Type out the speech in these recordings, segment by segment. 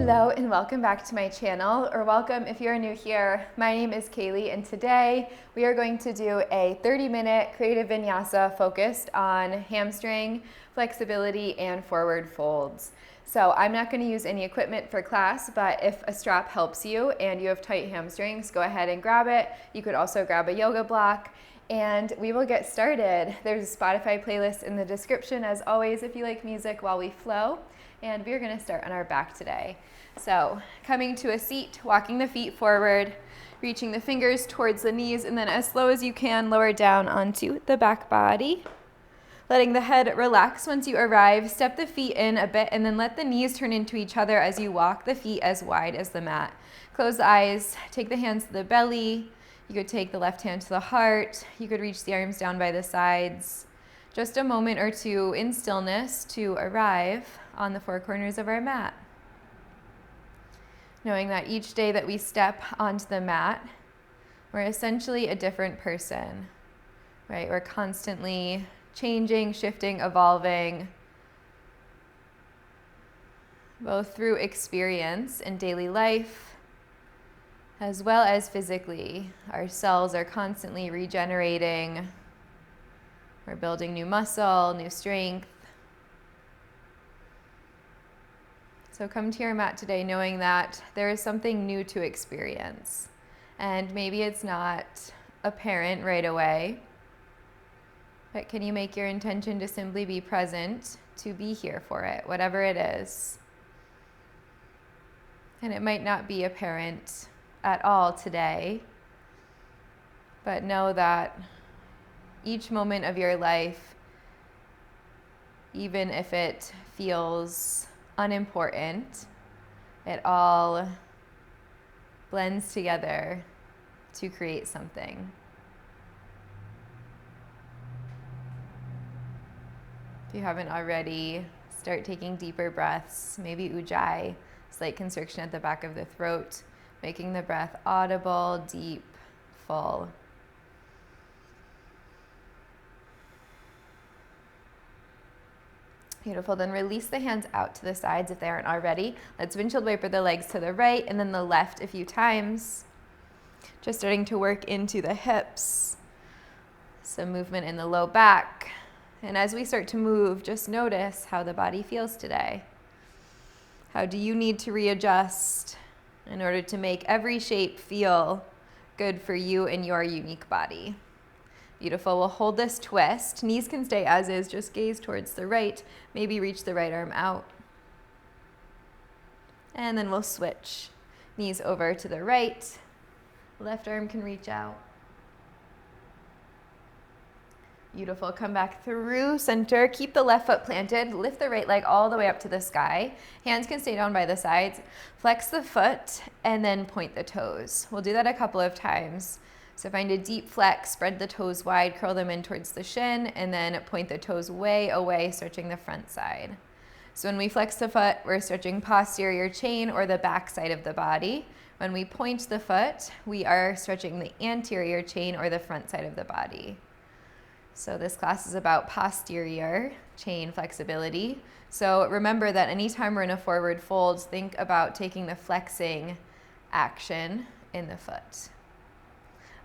Hello and welcome back to my channel, or welcome if you're new here. My name is Kaylee and today we are going to do a 30-minute creative vinyasa focused on hamstring flexibility and forward folds. So I'm not going to use any equipment for class, but if a strap helps you and you have tight hamstrings, go ahead and grab it. You could also grab a yoga block and we will get started. There's a Spotify playlist in the description as always if you like music while we flow. And we're going to start on our back today. So coming to a seat, walking the feet forward, reaching the fingers towards the knees, and then as slow as you can, lower down onto the back body. Letting the head relax once you arrive, step the feet in a bit, and then let the knees turn into each other as you walk the feet as wide as the mat. Close the eyes, take the hands to the belly. You could take the left hand to the heart. You could reach the arms down by the sides. Just a moment or two in stillness to arrive on the four corners of our mat. Knowing that each day that we step onto the mat, we're essentially a different person, right? We're constantly changing, shifting, evolving, both through experience in daily life, as well as physically. Our cells are constantly regenerating. We're building new muscle, new strength. So come to your mat today knowing that there is something new to experience. And maybe it's not apparent right away, but can you make your intention to simply be present, to be here for it, whatever it is. And it might not be apparent at all today, but know that each moment of your life, even if it feels unimportant, it all blends together to create something. If you haven't already, start taking deeper breaths, maybe ujjayi, slight constriction at the back of the throat, making the breath audible, deep, full. Beautiful. Then release the hands out to the sides if they aren't already. Let's windshield wiper the legs to the right and then the left a few times. Just starting to work into the hips. Some movement in the low back. And as we start to move, just notice how the body feels today. How do you need to readjust in order to make every shape feel good for you and your unique body? Beautiful. We'll hold this twist. Knees can stay as is. Just gaze towards the right. Maybe reach the right arm out. And then we'll switch. Knees over to the right. Left arm can reach out. Beautiful. Come back through center. Keep the left foot planted. Lift the right leg all the way up to the sky. Hands can stay down by the sides. Flex the foot and then point the toes. We'll do that a couple of times. So find a deep flex, spread the toes wide, curl them in towards the shin, and then point the toes way away, stretching the front side. So when we flex the foot, we're stretching posterior chain or the back side of the body. When we point the foot, we are stretching the anterior chain or the front side of the body. So this class is about posterior chain flexibility. So remember that anytime we're in a forward fold, think about taking the flexing action in the foot.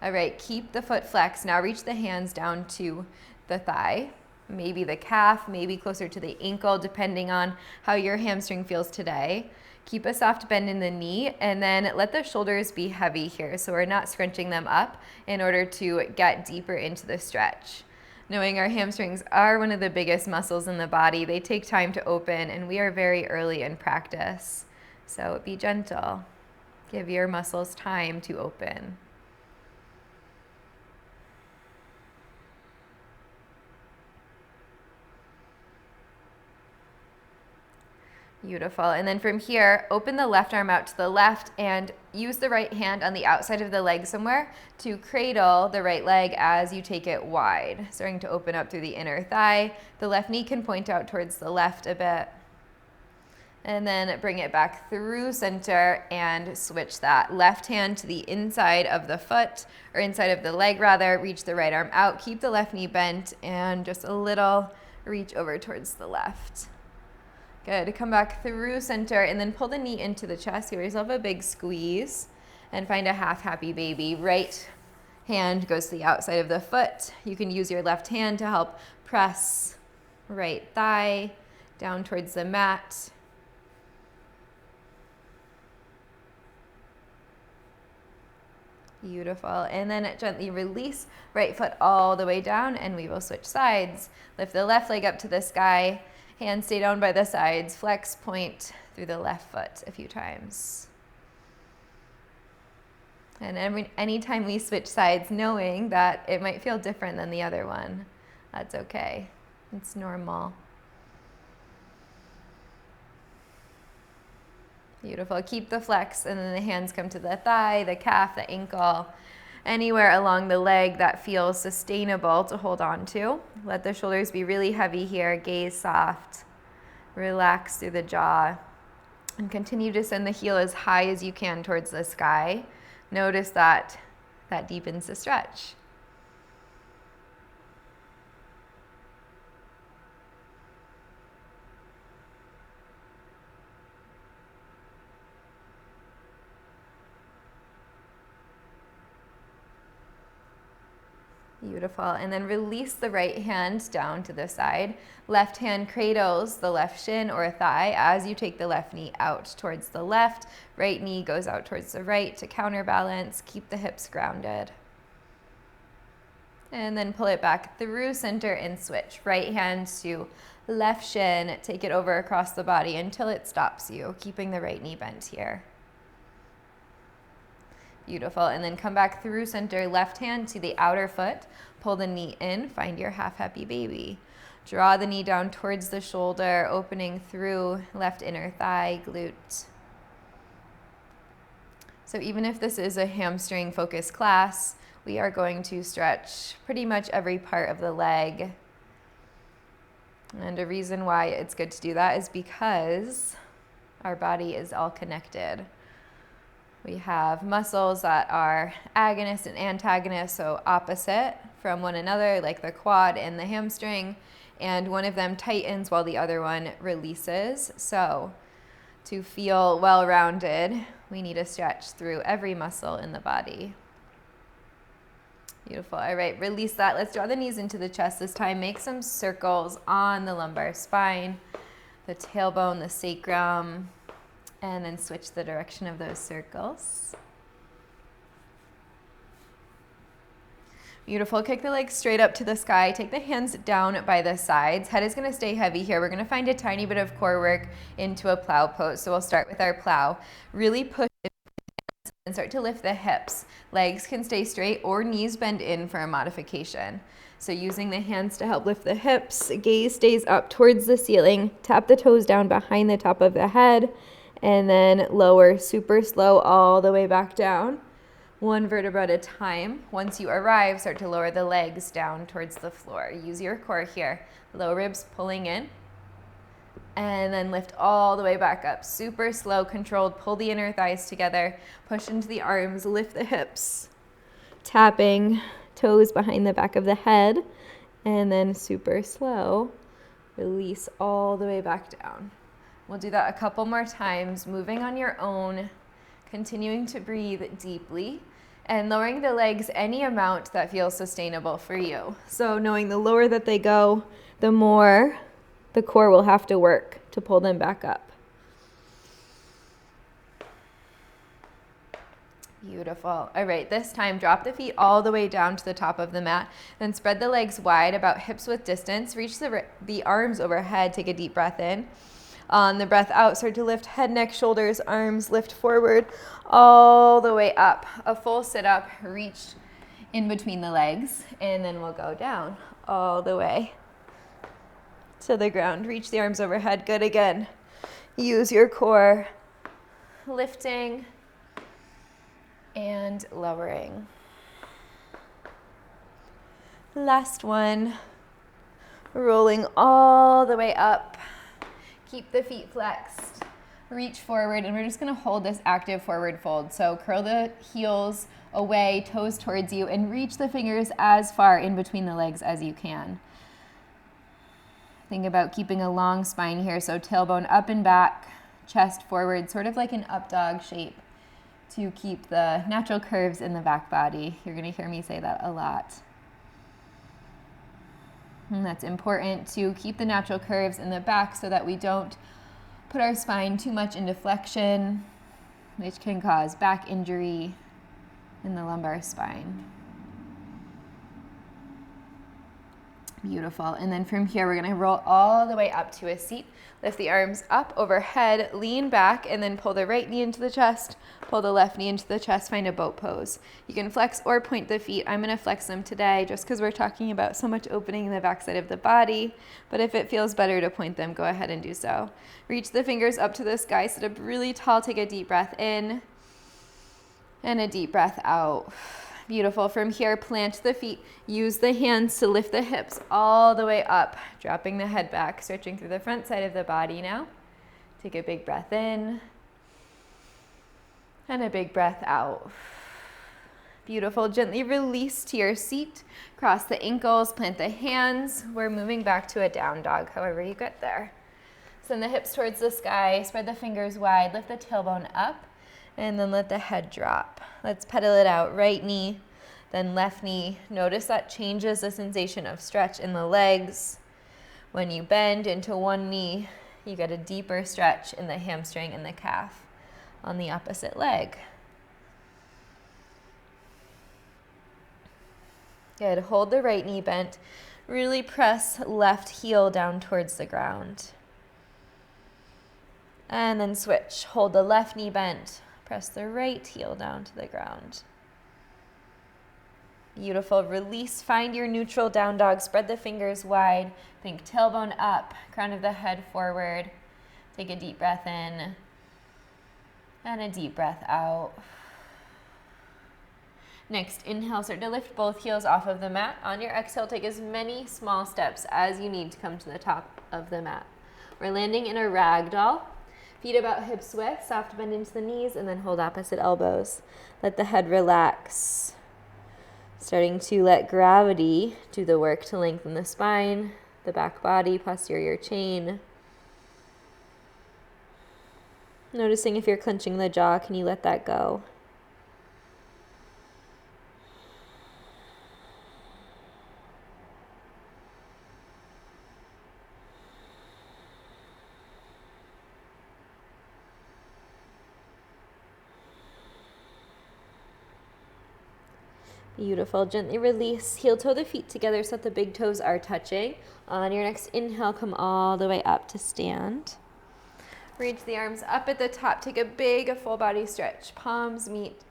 All right, keep the foot flexed. Now reach the hands down to the thigh, maybe the calf, maybe closer to the ankle, depending on how your hamstring feels today. Keep a soft bend in the knee and then let the shoulders be heavy here. So we're not scrunching them up in order to get deeper into the stretch. Knowing our hamstrings are one of the biggest muscles in the body, they take time to open and we are very early in practice. So be gentle. Give your muscles time to open. Beautiful. And then from here, open the left arm out to the left and use the right hand on the outside of the leg somewhere to cradle the right leg as you take it wide, starting to open up through the inner thigh. The left knee can point out towards the left a bit. And then bring it back through center and switch that left hand to the inside of the foot, or inside of the leg rather. Reach the right arm out, keep the left knee bent, and just a little reach over towards the left. Good. Come back through center and then pull the knee into the chest. Give yourself a big squeeze and find a half happy baby. Right hand goes to the outside of the foot. You can use your left hand to help press right thigh down towards the mat. Beautiful. And then gently release right foot all the way down and we will switch sides. Lift the left leg up to the sky. Hands stay down by the sides. Flex, point through the left foot a few times. And anytime we switch sides, knowing that it might feel different than the other one, that's okay. It's normal. Beautiful. Keep the flex and then the hands come to the thigh, the calf, the ankle, anywhere along the leg that feels sustainable to hold on to. Let the shoulders be really heavy here. Gaze soft. Relax through the jaw. And continue to send the heel as high as you can towards the sky. Notice that deepens the stretch. Beautiful. And then release the right hand down to the side. Left hand cradles the left shin or thigh as you take the left knee out towards the left. Right knee goes out towards the right to counterbalance. Keep the hips grounded. And then pull it back through center and switch. Right hand to left shin. Take it over across the body until it stops you, keeping the right knee bent here. Beautiful. And then come back through center, left hand to the outer foot. Pull the knee in, find your half happy baby. Draw the knee down towards the shoulder, opening through left inner thigh, glute. So even if this is a hamstring focused class, we are going to stretch pretty much every part of the leg. And a reason why it's good to do that is because our body is all connected. We have muscles that are agonist and antagonist, so opposite from one another, like the quad and the hamstring, and one of them tightens while the other one releases. So to feel well-rounded, we need to stretch through every muscle in the body. Beautiful. All right, release that. Let's draw the knees into the chest this time. Make some circles on the lumbar spine, the tailbone, the sacrum, and then switch the direction of those circles. Beautiful. Kick the legs straight up to the sky. Take the hands down by the sides. Head is going to stay heavy here. We're going to find a tiny bit of core work into a plow pose. So we'll start with our plow. Really push and start to lift the hips. Legs can stay straight or knees bend in for a modification. So using the hands to help lift the hips, gaze stays up towards the ceiling. Tap the toes down behind the top of the head. And then lower super slow all the way back down, one vertebra at a time. Once you arrive, start to lower the legs down towards the floor. Use your core here. Low ribs pulling in. And then lift all the way back up. Super slow, controlled. Pull the inner thighs together. Push into the arms. Lift the hips. Tapping toes behind the back of the head. And then super slow. Release all the way back down. We'll do that a couple more times, moving on your own, continuing to breathe deeply, and lowering the legs any amount that feels sustainable for you. So knowing the lower that they go, the more the core will have to work to pull them back up. Beautiful. All right, this time drop the feet all the way down to the top of the mat, then spread the legs wide, about hips width distance. Reach the arms overhead, take a deep breath in. On the breath out, start to lift head, neck, shoulders, arms, lift forward, all the way up. A full sit-up, reach in between the legs, and then we'll go down all the way to the ground. Reach the arms overhead. Good again. Use your core, lifting and lowering. Last one, rolling all the way up. Keep the feet flexed, reach forward, and we're just gonna hold this active forward fold. So curl the heels away, toes towards you, and reach the fingers as far in between the legs as you can. Think about keeping a long spine here, so tailbone up and back, chest forward, sort of like an up dog shape to keep the natural curves in the back body. You're going to hear me say that a lot. And that's important to keep the natural curves in the back so that we don't put our spine too much into flexion, which can cause back injury in the lumbar spine. Beautiful. And then from here, we're going to roll all the way up to a seat. Lift the arms up overhead, lean back, and then pull the right knee into the chest, pull the left knee into the chest, find a boat pose. You can flex or point the feet. I'm going to flex them today just because we're talking about so much opening in the backside of the body. But if it feels better to point them, go ahead and do so. Reach the fingers up to the sky, sit up really tall, take a deep breath in and a deep breath out. Beautiful. From here, plant the feet. Use the hands to lift the hips all the way up, dropping the head back, stretching through the front side of the body now. Take a big breath in and a big breath out. Beautiful. Gently release to your seat. Cross the ankles, plant the hands. We're moving back to a down dog, however you get there. Send the hips towards the sky, spread the fingers wide, lift the tailbone up, and then let the head drop. Let's pedal it out. Right knee, then left knee. Notice that changes the sensation of stretch in the legs. When you bend into one knee, you get a deeper stretch in the hamstring and the calf on the opposite leg. Good. Hold the right knee bent. Really press left heel down towards the ground. And then switch. Hold the left knee bent. Press the right heel down to the ground. Beautiful. Release. Find your neutral down dog. Spread the fingers wide. Think tailbone up, crown of the head forward. Take a deep breath in and a deep breath out. Next, inhale, start to lift both heels off of the mat. On your exhale, take as many small steps as you need to come to the top of the mat. We're landing in a ragdoll. Feet about hips width, soft bend into the knees, and then hold opposite elbows. Let the head relax. Starting to let gravity do the work to lengthen the spine, the back body, posterior chain. Noticing if you're clenching the jaw, can you let that go? Beautiful. Gently release. Heel toe the feet together so that the big toes are touching. On your next inhale, come all the way up to stand. Reach the arms up at the top. Take a big full body stretch. Palms meet.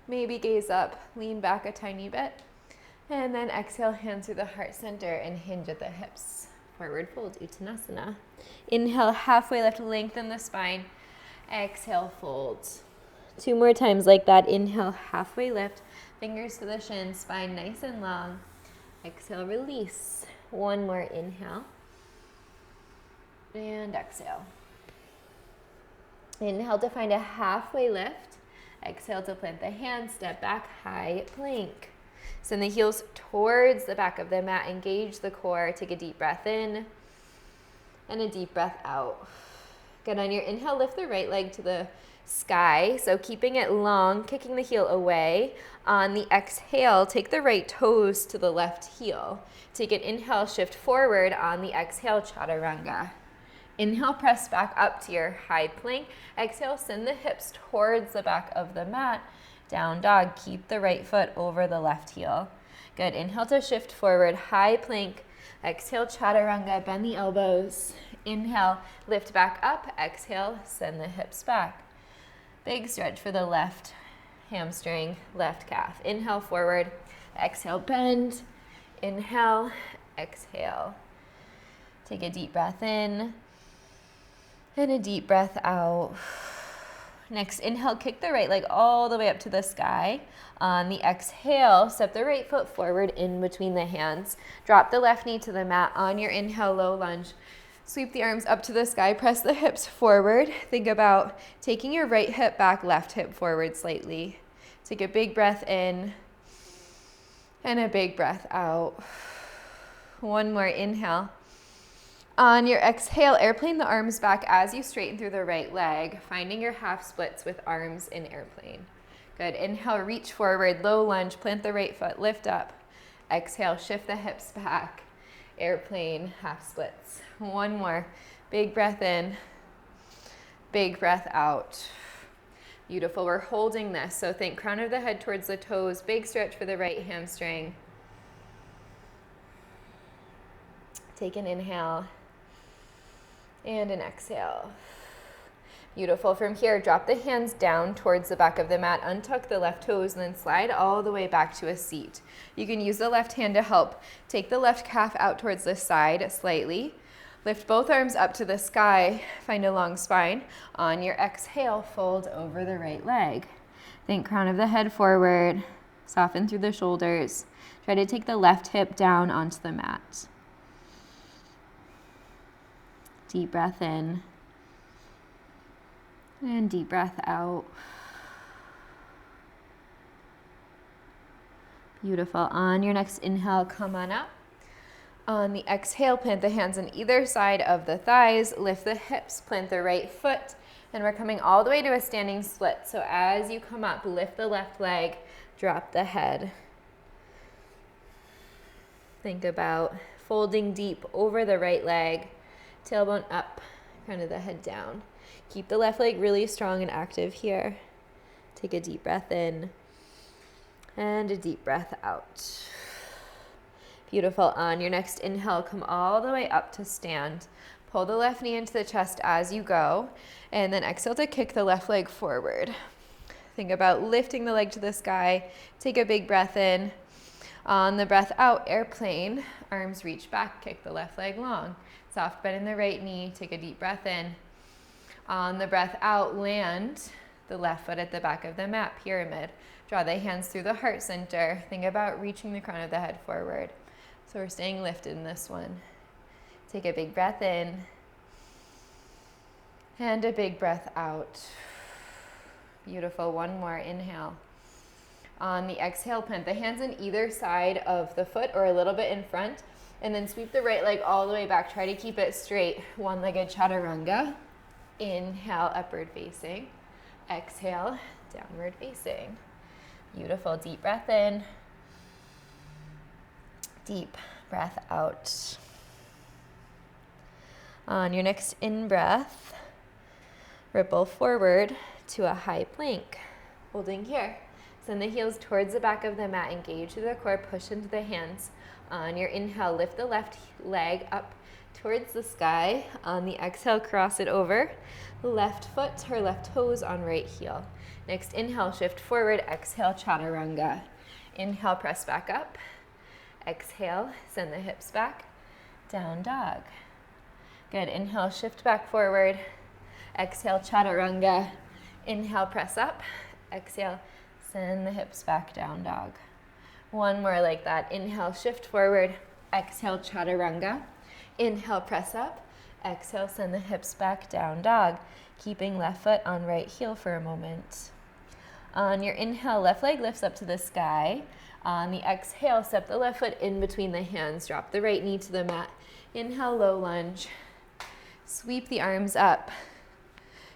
Maybe gaze up. Lean back a tiny bit. And then exhale, hands through the heart center and hinge at the hips. Forward fold, Uttanasana. Inhale, halfway lift, lengthen the spine. Exhale, fold. 2 more times like that. Inhale, halfway lift. Fingers to the shin, spine nice and long. Exhale, release. 1 more inhale. And exhale. Inhale to find a halfway lift. Exhale to plant the hands, step back, high plank. Send the heels towards the back of the mat, engage the core. Take a deep breath in and a deep breath out. Good. On your inhale, lift the right leg to the sky, so keeping it long, kicking the heel away. On the exhale, take the right toes to the left heel. Take an inhale, shift forward. On the exhale, chaturanga. Inhale, press back up to your high plank. Exhale, send the hips towards the back of the mat. Down dog. Keep the right foot over the left heel. Good. Inhale to shift forward, high plank. Exhale, chaturanga. Bend the elbows. Inhale, lift back up. Exhale, send the hips back. Big stretch for the left hamstring, left calf. Inhale, forward. Exhale, bend. Inhale, exhale. Take a deep breath in and a deep breath out. Next, inhale, kick the right leg all the way up to the sky. On the exhale, step the right foot forward in between the hands. Drop the left knee to the mat. On your inhale, low lunge. Sweep the arms up to the sky, press the hips forward. Think about taking your right hip back, left hip forward slightly. Take a big breath in and a big breath out. 1 more inhale. On your exhale, airplane the arms back as you straighten through the right leg, finding your half splits with arms in airplane. Good. Inhale, reach forward, low lunge, plant the right foot, lift up. Exhale, shift the hips back. Airplane, half splits. One more. Big breath in, big breath out. Beautiful. We're holding this. So think crown of the head towards the toes, big stretch for the right hamstring. Take an inhale and an exhale. Beautiful. From here, drop the hands down towards the back of the mat, untuck the left toes, and then slide all the way back to a seat. You can use the left hand to help. Take the left calf out towards the side slightly. Lift both arms up to the sky. Find a long spine. On your exhale, fold over the right leg. Think crown of the head forward. Soften through the shoulders. Try to take the left hip down onto the mat. Deep breath in. And deep breath out. Beautiful. On your next inhale, come on up. On the exhale, plant the hands on either side of the thighs. Lift the hips, plant the right foot. And we're coming all the way to a standing split. So as you come up, lift the left leg, drop the head. Think about folding deep over the right leg, tailbone up, crown of the head down. Keep the left leg really strong and active here. Take a deep breath in and a deep breath out. Beautiful. On your next inhale, come all the way up to stand. Pull the left knee into the chest as you go, and then exhale to kick the left leg forward. Think about lifting the leg to the sky. Take a big breath in. On the breath out, airplane. Arms reach back, kick the left leg long. Soft bend in the right knee. Take a deep breath in. On the breath out, land the left foot at the back of the mat, pyramid. Draw the hands through the heart center. Think about reaching the crown of the head forward. So we're staying lifted in this one. Take a big breath in and a big breath out. Beautiful. One more. Inhale. On the exhale, plant the hands on either side of the foot or a little bit in front, and then sweep the right leg all the way back. Try to keep it straight. One-legged chaturanga. Inhale, upward facing. Exhale, downward facing. Beautiful. Deep breath in. Deep breath out. On your next in-breath, ripple forward to a high plank. Holding here. Send the heels towards the back of the mat. Engage through the core. Push into the hands. On your inhale, lift the left leg up towards the sky. On the exhale, cross it over. Left foot or left toes on right heel. Next inhale, shift forward. Exhale, chaturanga. Inhale, press back up. Exhale, send the hips back. Down dog. Good. Inhale, shift back forward. Exhale, chaturanga. Inhale, press up. Exhale, send the hips back, down dog. One more like that. Inhale, shift forward. Exhale, chaturanga. Inhale, press up. Exhale, send the hips back, down dog. Keeping left foot on right heel for a moment. On your inhale, left leg lifts up to the sky. On the exhale, step the left foot in between the hands. Drop the right knee to the mat. Inhale, low lunge. Sweep the arms up.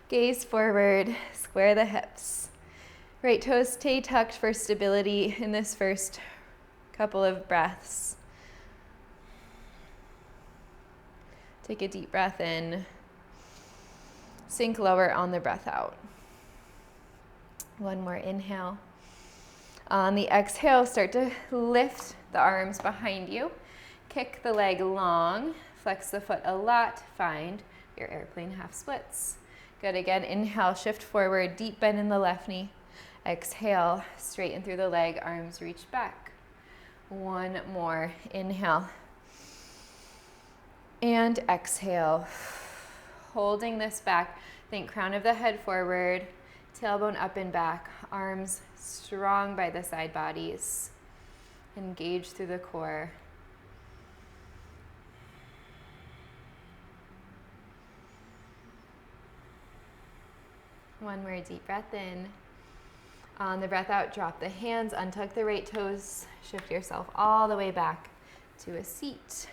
Gaze forward. Square the hips. Right toes stay tucked for stability in this first couple of breaths. Take a deep breath in. Sink lower on the breath out. One more inhale. On the exhale, start to lift the arms behind you. Kick the leg long. Flex the foot a lot. Find your airplane half splits. Good. Again, inhale, shift forward. Deep bend in the left knee. Exhale, straighten through the leg. Arms reach back. One more. Inhale. And exhale. Holding this back. Think crown of the head forward. Tailbone up and back. Arms strong by the side bodies. Engage through the core. One more deep breath in. On the breath out, drop the hands, untuck the right toes, shift yourself all the way back to a seat.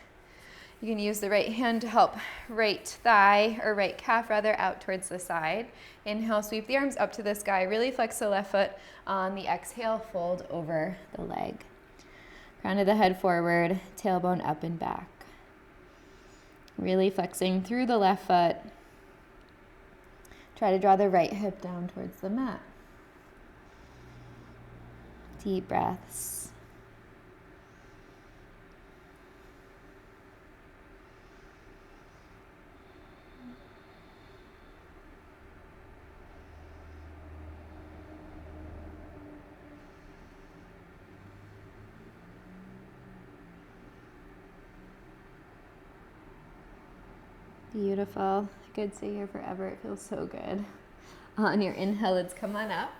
You can use the right hand to help right thigh, or right calf rather, out towards the side. Inhale, sweep the arms up to the sky. Really flex the left foot. On the exhale, fold over the leg. Crown of the head forward, tailbone up and back. Really flexing through the left foot. Try to draw the right hip down towards the mat. Deep breaths. Beautiful. I could stay here forever. It feels so good. On your inhale, let's come on up.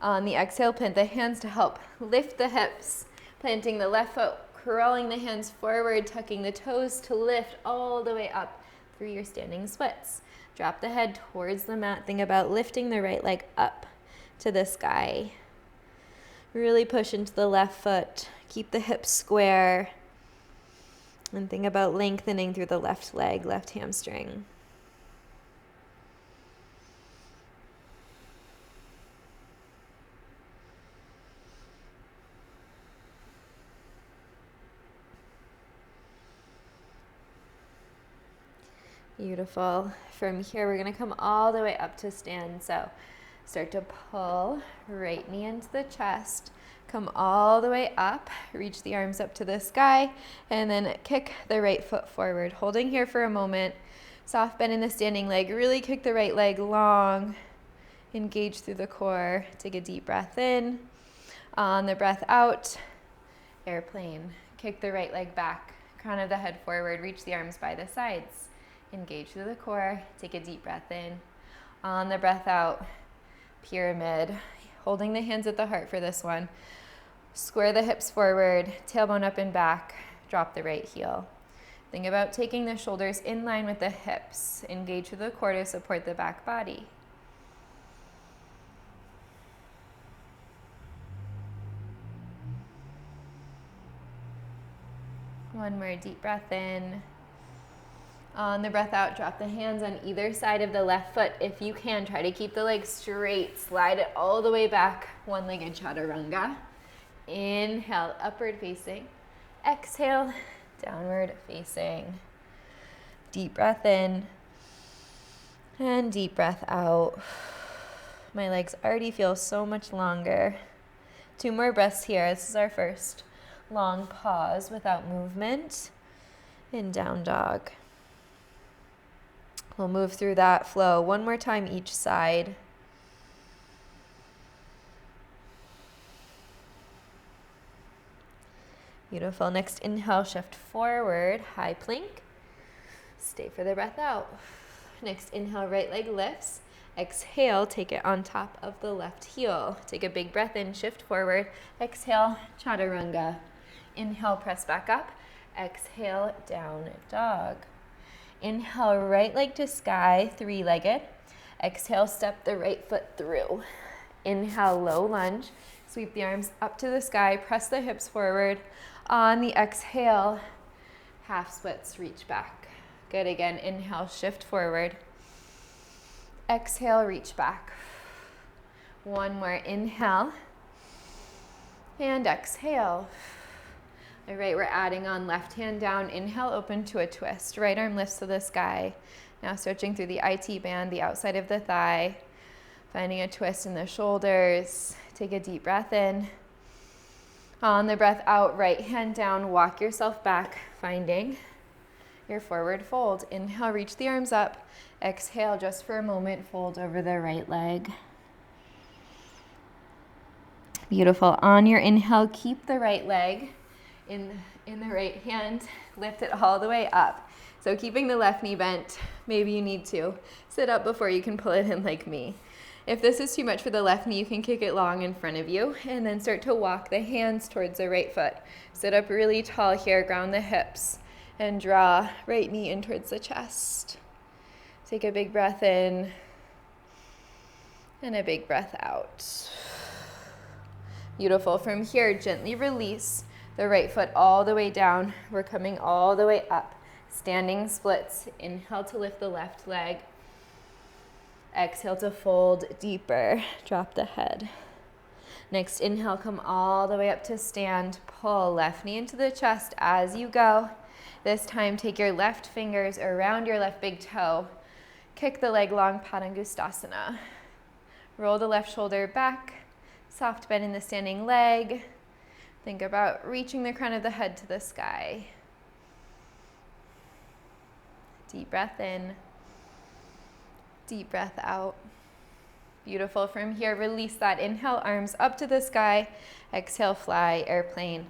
On the exhale, plant the hands to help lift the hips. Planting the left foot, crawling the hands forward, tucking the toes to lift all the way up through your standing splits. Drop the head towards the mat. Think about lifting the right leg up to the sky. Really push into the left foot. Keep the hips square. And think about lengthening through the left leg, left hamstring. Beautiful. From here, we're going to come all the way up to stand. So start to pull right knee into the chest. Come all the way up, reach the arms up to the sky, and then kick the right foot forward. Holding here for a moment. Soft bend in the standing leg. Really kick the right leg long. Engage through the core. Take a deep breath in. On the breath out, airplane. Kick the right leg back. Crown of the head forward. Reach the arms by the sides. Engage through the core. Take a deep breath in. On the breath out, pyramid. Holding the hands at the heart for this one. Square the hips forward, tailbone up and back. Drop the right heel. Think about taking the shoulders in line with the hips. Engage through the core to support the back body. One more deep breath in. On the breath out, drop the hands on either side of the left foot. If you can, try to keep the leg straight. Slide it all the way back. One-legged chaturanga. Inhale, upward facing. Exhale, downward facing. Deep breath in. And deep breath out. My legs already feel so much longer. 2 more breaths here. This is our first long pause without movement. In down dog. We'll move through that flow one more time each side. Beautiful. Next inhale, shift forward, high plank. Stay for the breath out. Next inhale, right leg lifts. Exhale, take it on top of the left heel. Take a big breath in, shift forward. Exhale, chaturanga. Inhale, press back up. Exhale, down dog. Inhale, right leg to sky, 3-legged. Exhale, step the right foot through. Inhale, low lunge. Sweep the arms up to the sky, press the hips forward. On the exhale, half splits, reach back. Good, again, inhale, shift forward. Exhale, reach back. One more, inhale. And exhale. All right, we're adding on left hand down. Inhale, open to a twist. Right arm lifts to the sky. Now stretching through the IT band, the outside of the thigh. Finding a twist in the shoulders. Take a deep breath in. On the breath out, right hand down. Walk yourself back, finding your forward fold. Inhale, reach the arms up. Exhale, just for a moment, fold over the right leg. Beautiful. On your inhale, keep the right leg in the right hand, lift it all the way up. So keeping the left knee bent, maybe you need to sit up before you can pull it in like me. If this is too much for the left knee, you can kick it long in front of you and then start to walk the hands towards the right foot. Sit up really tall here, ground the hips, and draw right knee in towards the chest. Take a big breath in and a big breath out. Beautiful. From here, gently release the right foot all the way down. We're coming all the way up. Standing splits. Inhale to lift the left leg. Exhale to fold deeper. Drop the head. Next inhale, come all the way up to stand. Pull left knee into the chest as you go. This time, take your left fingers around your left big toe. Kick the leg long, Padangustasana. Roll the left shoulder back. Soft bend in the standing leg. Think about reaching the crown of the head to the sky. Deep breath in. Deep breath out. Beautiful. From here, release that. Inhale, arms up to the sky. Exhale, fly, airplane.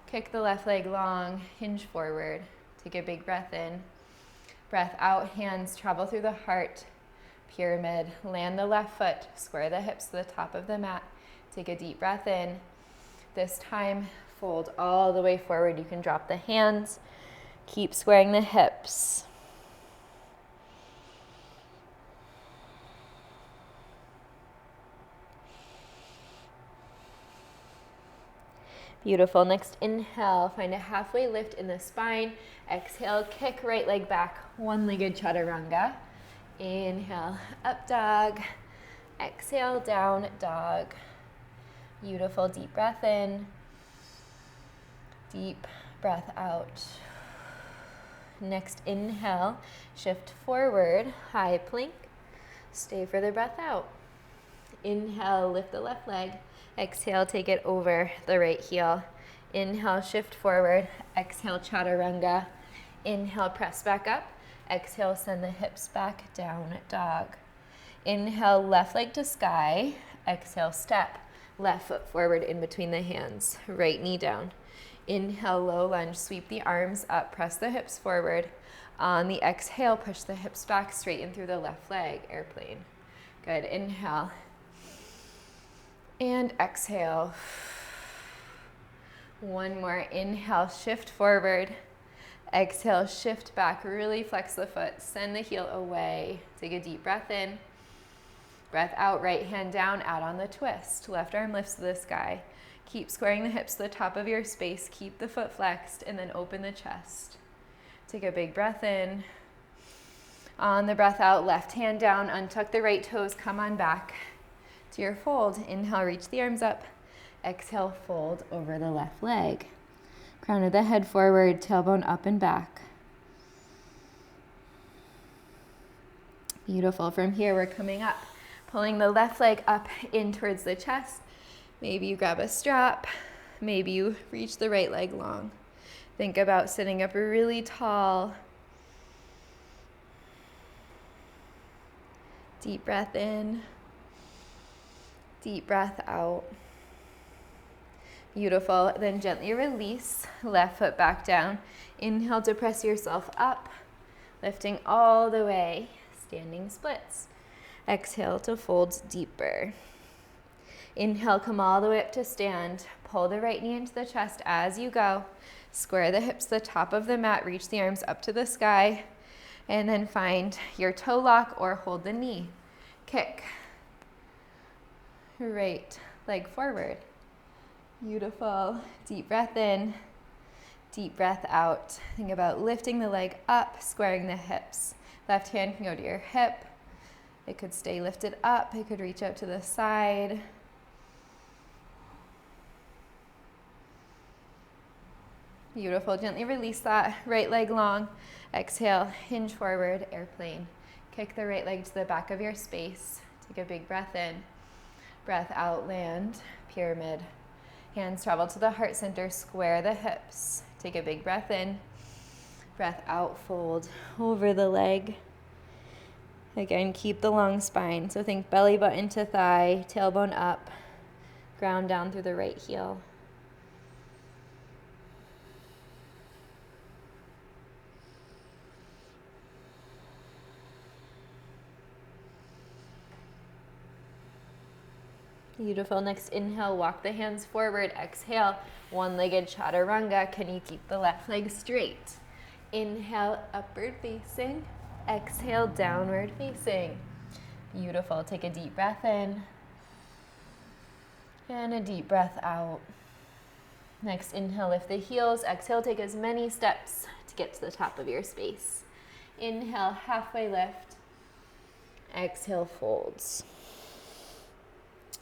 Kick the left leg long, hinge forward. Take a big breath in. Breath out, hands travel through the heart. Pyramid. Land the left foot. Square the hips to the top of the mat. Take a deep breath in. This time, fold all the way forward. You can drop the hands. Keep squaring the hips. Beautiful. Next inhale, find a halfway lift in the spine. Exhale, kick right leg back, one-legged chaturanga. Inhale, up dog. Exhale, down dog. Beautiful. Deep breath in. Deep breath out. Next inhale, shift forward, high plank. Stay for the breath out. Inhale, lift the left leg. Exhale, take it over the right heel. Inhale, shift forward. Exhale, chaturanga. Inhale, press back up. Exhale, send the hips back, down dog. Inhale, left leg to sky. Exhale, step. Left foot forward in between the hands. Right knee down. Inhale, low lunge. Sweep the arms up. Press the hips forward. On the exhale, push the hips back, straighten through the left leg. Airplane. Good. Inhale. And exhale. One more. Inhale, shift forward. Exhale, shift back. Really flex the foot. Send the heel away. Take a deep breath in. Breath out. Right hand down. Add on the twist. Left arm lifts to the sky. Keep squaring the hips to the top of your space. Keep the foot flexed and then open the chest. Take a big breath in. On the breath out, left hand down. Untuck the right toes. Come on back to your fold. Inhale, reach the arms up. Exhale, fold over the left leg. Crown of the head forward, tailbone up and back. Beautiful. From here, we're coming up, pulling the left leg up in towards the chest. Maybe you grab a strap. Maybe you reach the right leg long. Think about sitting up really tall. Deep breath in. Deep breath out. Beautiful. Then gently release. Left foot back down. Inhale to press yourself up. Lifting all the way. Standing splits. Exhale to fold deeper. Inhale, come all the way up to stand. Pull the right knee into the chest as you go. Square the hips to the top of the mat. Reach the arms up to the sky. And then find your toe lock or hold the knee. Kick. Right leg forward. Beautiful. Deep breath in. Deep breath out. Think about lifting the leg up, squaring the hips. Left hand can go to your hip. It could stay lifted up. It could reach out to the side. Beautiful. Gently release that right leg long. Exhale, hinge forward, airplane. Kick the right leg to the back of your space. Take a big breath in. Breath out, land, pyramid. Hands travel to the heart center, square the hips. Take a big breath in. Breath out, fold over the leg. Again, keep the long spine. So think belly button to thigh, tailbone up, ground down through the right heel. Beautiful. Next inhale, walk the hands forward. Exhale, one-legged chaturanga. Can you keep the left leg straight? Inhale, upward facing. Exhale, downward facing. Beautiful. Take a deep breath in. And a deep breath out. Next, inhale, lift the heels. Exhale, take as many steps to get to the top of your space. Inhale, halfway lift. Exhale, folds.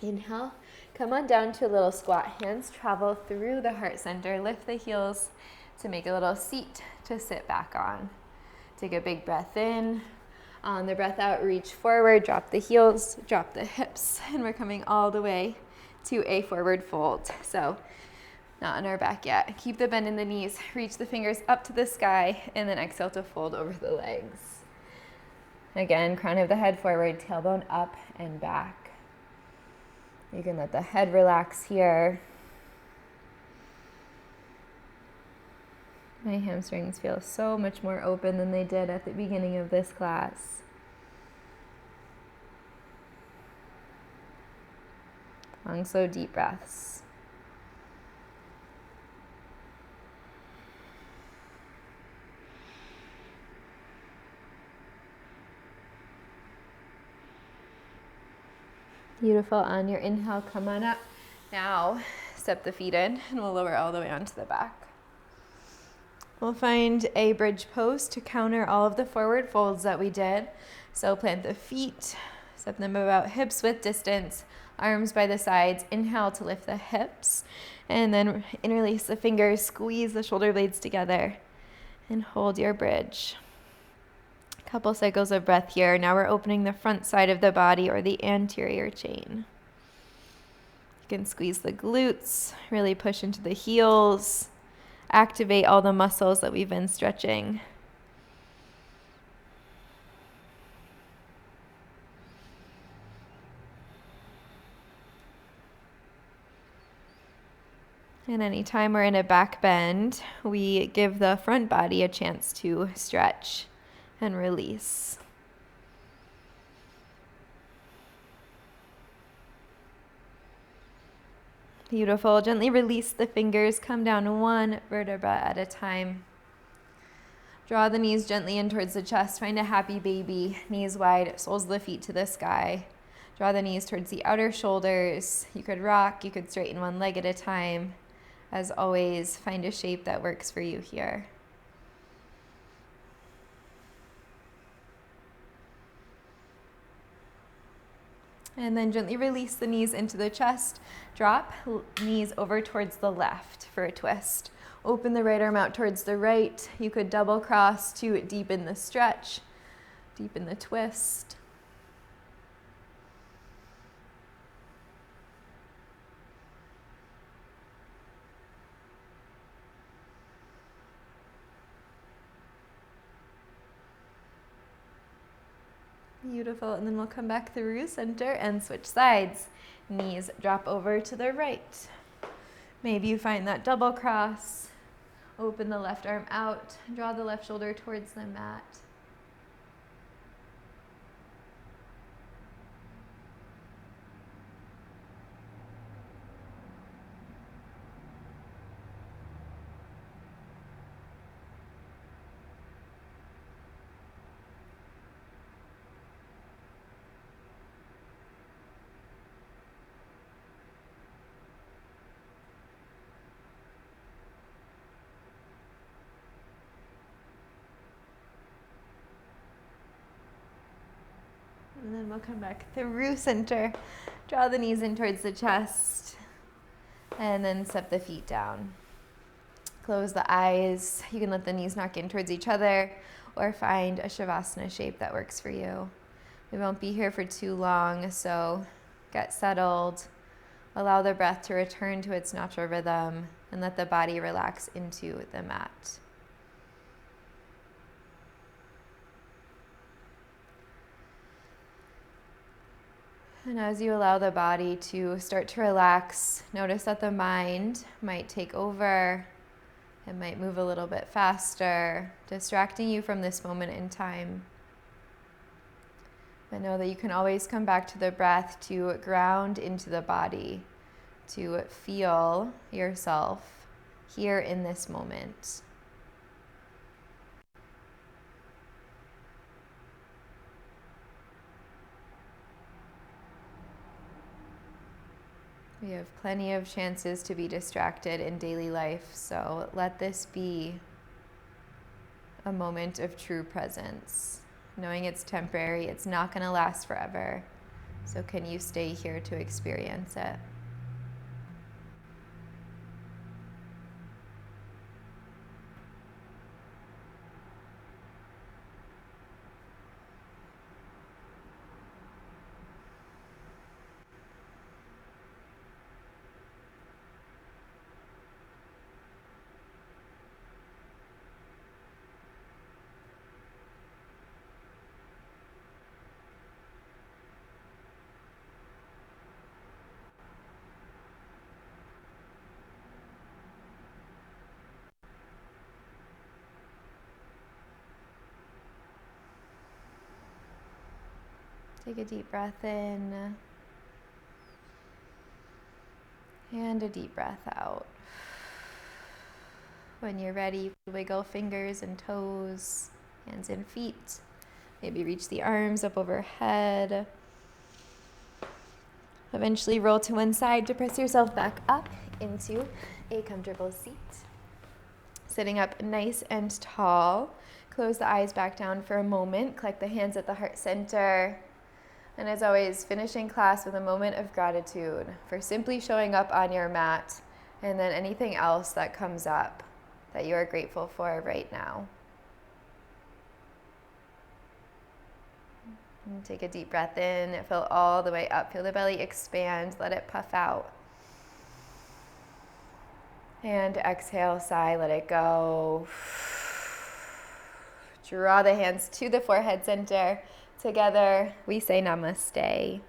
Inhale, come on down to a little squat. Hands travel through the heart center. Lift the heels to make a little seat to sit back on. Take a big breath in. On the breath out, reach forward, drop the heels, drop the hips, and we're coming all the way to a forward fold. So, not on our back yet. Keep the bend in the knees, reach the fingers up to the sky, and then exhale to fold over the legs. Again, crown of the head forward, tailbone up and back. You can let the head relax here. My hamstrings feel so much more open than they did at the beginning of this class. Long, slow, deep breaths. Beautiful. On your inhale, come on up. Now, step the feet in, and we'll lower all the way onto the back. We'll find a bridge pose to counter all of the forward folds that we did. So plant the feet, step them about hips width distance, arms by the sides. Inhale to lift the hips, and then interlace the fingers, squeeze the shoulder blades together, and hold your bridge. Couple cycles of breath here. Now we're opening the front side of the body or the anterior chain. You can squeeze the glutes, really push into the heels, activate all the muscles that we've been stretching. And anytime we're in a back bend, we give the front body a chance to stretch and release. Beautiful. Gently release the fingers. Come down one vertebra at a time. Draw the knees gently in towards the chest. Find a happy baby. Knees wide, soles of the feet to the sky. Draw the knees towards the outer shoulders. You could rock. You could straighten one leg at a time. As always, find a shape that works for you here. And then gently release the knees into the chest. Drop knees over towards the left for a twist. Open the right arm out towards the right. You could double cross to deepen the stretch, deepen the twist. Beautiful. And then we'll come back through center and switch sides. Knees drop over to the right. Maybe you find that double cross. Open the left arm out. Draw the left shoulder towards the mat. And then we'll come back through center. Draw the knees in towards the chest. And then step the feet down. Close the eyes. You can let the knees knock in towards each other or find a Shavasana shape that works for you. We won't be here for too long, so get settled. Allow the breath to return to its natural rhythm and let the body relax into the mat. And as you allow the body to start to relax, notice that the mind might take over. It might move a little bit faster, distracting you from this moment in time. But know that you can always come back to the breath to ground into the body, to feel yourself here in this moment. We have plenty of chances to be distracted in daily life, so let this be a moment of true presence, knowing it's temporary, it's not going to last forever. So can you stay here to experience it? Take a deep breath in and a deep breath out. When you're ready, wiggle fingers and toes, hands and feet. Maybe reach the arms up overhead. Eventually roll to one side to press yourself back up into a comfortable seat. Sitting up nice and tall. Close the eyes back down for a moment. Collect the hands at the heart center. And as always, finishing class with a moment of gratitude for simply showing up on your mat, and then anything else that comes up that you are grateful for right now. And take a deep breath in, fill all the way up, feel the belly expand, let it puff out. And exhale, sigh, let it go. Draw the hands to the forehead center. Together, we say namaste.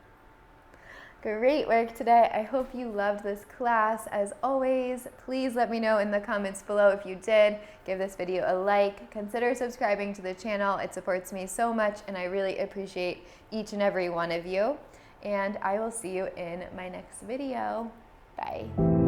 Great work today. I hope you loved this class. As always, please let me know in the comments below if you did. Give this video a like. Consider subscribing to the channel. It supports me so much, and I really appreciate each and every one of you. And I will see you in my next video. Bye.